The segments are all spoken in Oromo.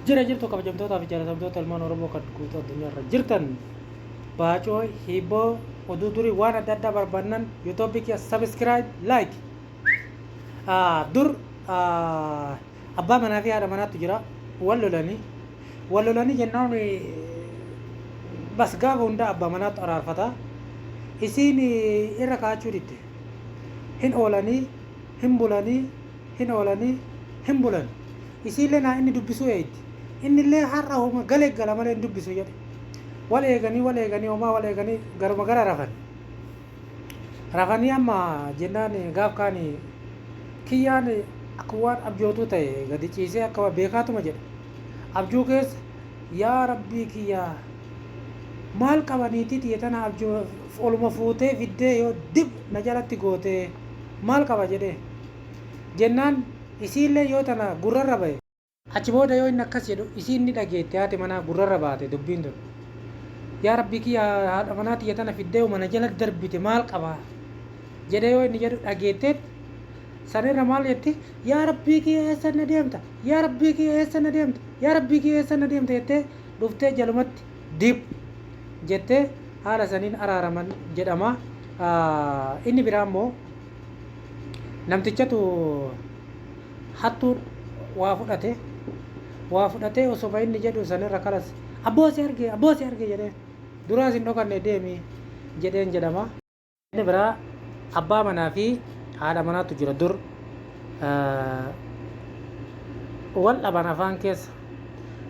Jira jirtu kabajamtoota fi jaalatamtoota ilmaan Oromoo kan guutuu addunyaarra jirtan baacoo hibboo oduu durii waan adda addaa barbaannan yuutuubii kiyya sabiskiraayib laayik. Dur abbaa manaa fi haadha manaatu jira wal lolanii jennaan bas gaafa hundaa abbaa manaatu araarfata isiin irra kaachuu didde hin oolanii hin bulanii hin oolanii hin bulan isiillee naa inni dubbisuu eeyti innillee har'a homa galee gala malee hin dubbisu jedhe wal eeganii homaa wal eeganii garuma gara rafanii amma jennaan gaaf kaanii kiyyaan akka waan abjootuu ta'e gadi ciisee akka beekaatuma jedhe abjuu keessa yaa rabbii kiyyaa maal qabaniiti xiyyeetana abjuu oluma fuutee fiddee yoo dib na jalatti gootee maal qaba jedhee jennaan isiillee yoo tana gurrarra ba'e achi booda yoo inni akkas jedhu isiin ni dhageette haati manaa gurrarra baate dubbiin tun yaa rabbii kiyya haadha manaa xiyyeetana fiddee mana jala darbite maal qaba jedhee yoo inni jedhu dhageetteet sanirra maal jetti yaa rabbii kiyya eessa na deemta yaa rabbii kiyya eessa na deemta yaa rabbii kiyya eessa na deemta jettee dhuftee jalumatti dib jettee haala saniin araaraman jedhama. Inni biraa immoo namtichatu hattuu waa fudhatee osoo inni jedhu sanirra kalas abboosi arge jedhee duraas hin dhokanne deemi jedheen jedhama. Inni biraa abbaa manaa fi haadha manaatu jira dur wal dhaban afaan keessa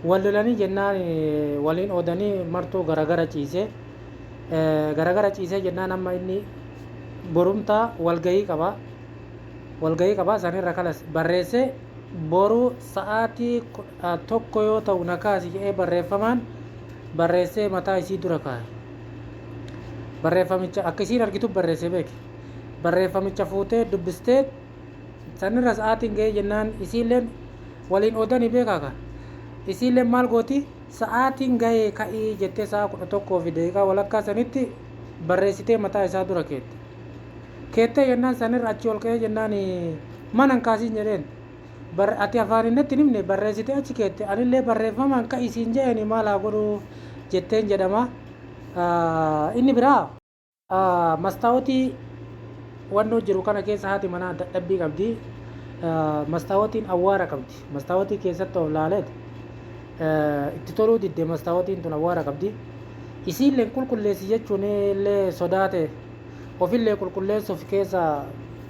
wal lolanii jennaan waliin oodanii martuu garagara ciisee jennaan amma inni borumtaa walgahii qaba sanirra kalas barreessee boruu sa'aatii tokko yoo ta'u nakaasi jedhee barreeffamaan barreessee mataa isii dura kaa'e barreeffamicha akka isiin argitu barreessee beeke barreeffamicha fuutee dubbistee sanirra sa'aatiin ga'ee jennaan isiilleen waliin oodanii beekaa kan isiilleen maal gooti sa'aatiin ga'ee ka'ii jettee sa'a 11 walakkaa sanitti barreessitee mataa isaa dura keettee jennaan sanirra achi ol ka'ee jennaan mana hin kaasiin jedheen ati afaan innatti himne barreessitee achi keette anillee barreeffamaan ka'isiin jedheni maal haa godhu jetteen jedhama. Inni biraa mastaawotii wannoo jiru kana keessa haati manaa dadhabbii qabdi mastaawotiin awwaara qabdi mastaawotii keessatti of laaleet itti toluu didde mastaawotiin tun awwaara qabdi isiillee qulqulleessi jechuun illee sodaate ofillee qulqulleessuuf keessa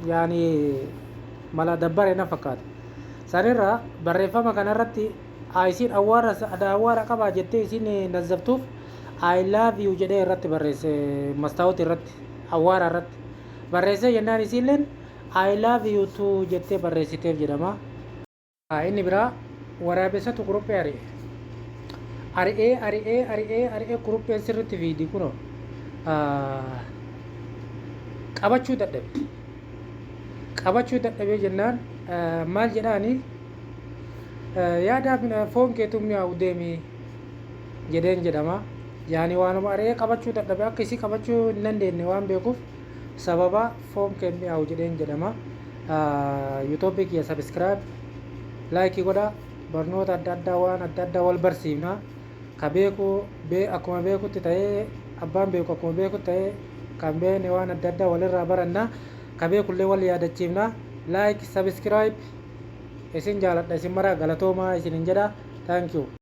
yaani mala dabbare na fakkaate sanirra barreeffama kanarratti isiin awwaara qabaa jettee isiin nazzabtuuf I love you jedhee irratti barreesse mastaawoti irratti awwaara irratti barreessee jennaan isiilleen I love you too jettee barreessiteef jedhama. Inni biraa waraabessatu kuruphee ari'ee kurupheen sirritti fiidi kuno qabachuu dadhabee jennaan maal jedhaani yaadaaf foon keetu mi'aawu deemi jedheen jedhama. Yaani waanuma ari'ee qabachuu dadhabee akka isii qabachuu hin dandeenye waan beekuuf sababa foon kee mi'aawu jedheen jedhama. Yuutuubii kiyya sabiskiraayib laayikii godha barnoota adda addaa waan adda addaa wal barsiifna ka beeku akkuma beekutti ta'ee abbaan beeku akkuma beekutti ta'ee kan beekne waan adda addaa walirraa baranna ka beekullee wal yaadachiifna laayik sabiskiraayib isin jaaladha isin maraa galatoomaa isinin jedha thank you.